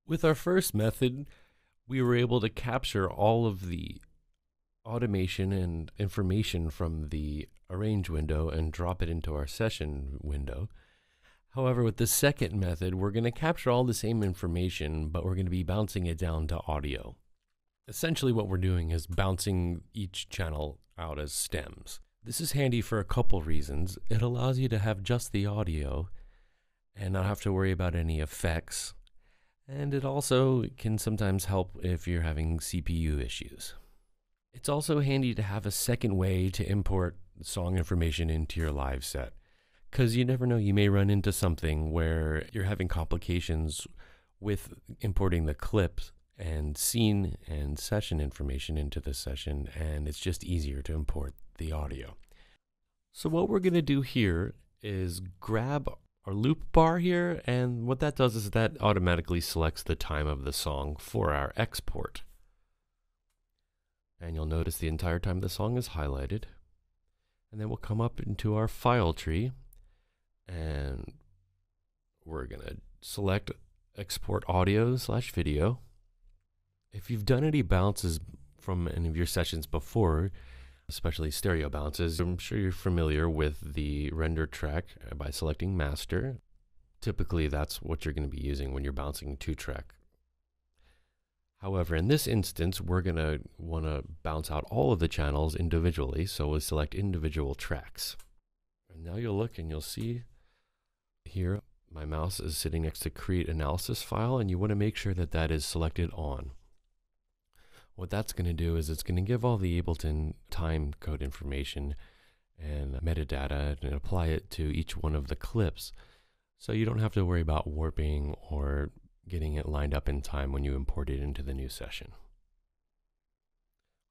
With our first method, we were able to capture all of the automation and information from the arrange window and drop it into our session window. However, with the second method, we're going to capture all the same information, but we're going to be bouncing it down to audio. Essentially what we're doing is bouncing each channel out as stems. This is handy for a couple reasons. It allows you to have just the audio and not have to worry about any effects. And it also can sometimes help if you're having CPU issues. It's also handy to have a second way to import song information into your live set, because you never know, you may run into something where you're having complications with importing the clips and scene and session information into the session, and it's just easier to import the audio. So what we're going to do here is grab our loop bar here, and what that does is that automatically selects the time of the song for our export. And you'll notice the entire time the song is highlighted. And then we'll come up into our file tree, and we're going to select export audio/video. If you've done any bounces from any of your sessions before, especially stereo bounces, I'm sure you're familiar with the render track by selecting master. Typically that's what you're going to be using when you're bouncing 2-track. However, in this instance, we're going to want to bounce out all of the channels individually, so we'll select individual tracks. And now you'll look and you'll see here my mouse is sitting next to create analysis file, and you want to make sure that that is selected on. What that's going to do is it's going to give all the Ableton time code information and metadata and apply it to each one of the clips, so you don't have to worry about warping or getting it lined up in time when you import it into the new session.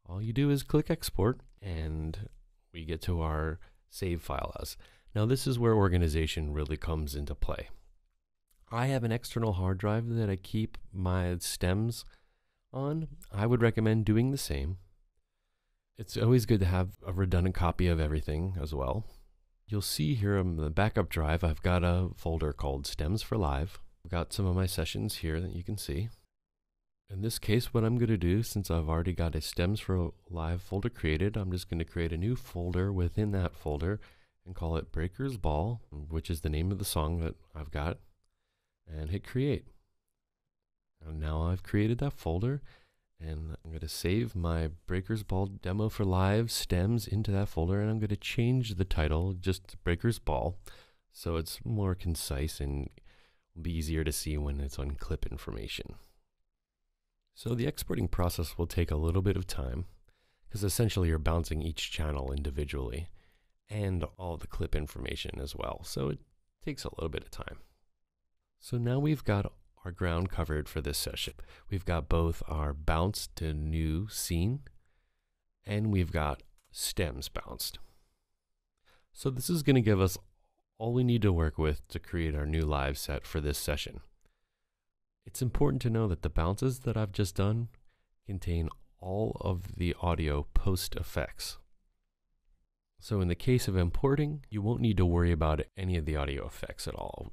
All you do is click export, and we get to our save file as. Now this is where organization really comes into play. I have an external hard drive that I keep my stems on. I would recommend doing the same. It's always good to have a redundant copy of everything as well. You'll see here on the backup drive, I've got a folder called Stems for Live. I've got some of my sessions here that you can see. In this case, what I'm going to do, since I've already got a Stems for Live folder created, I'm just going to create a new folder within that folder and call it Breaker's Ball, which is the name of the song that I've got, and hit create. And now I've created that folder, and I'm going to save my Breaker's Ball demo for live stems into that folder, and I'm going to change the title just to Breaker's Ball so it's more concise and will be easier to see when it's on clip information. So the exporting process will take a little bit of time, because essentially you're bouncing each channel individually and all the clip information as well, so it takes a little bit of time. So now we've got our ground covered for this session. We've got both our bounce to new scene, and we've got stems bounced. So this is going to give us all we need to work with to create our new live set for this session. It's important to know that the bounces that I've just done contain all of the audio post effects. So in the case of importing, you won't need to worry about any of the audio effects at all.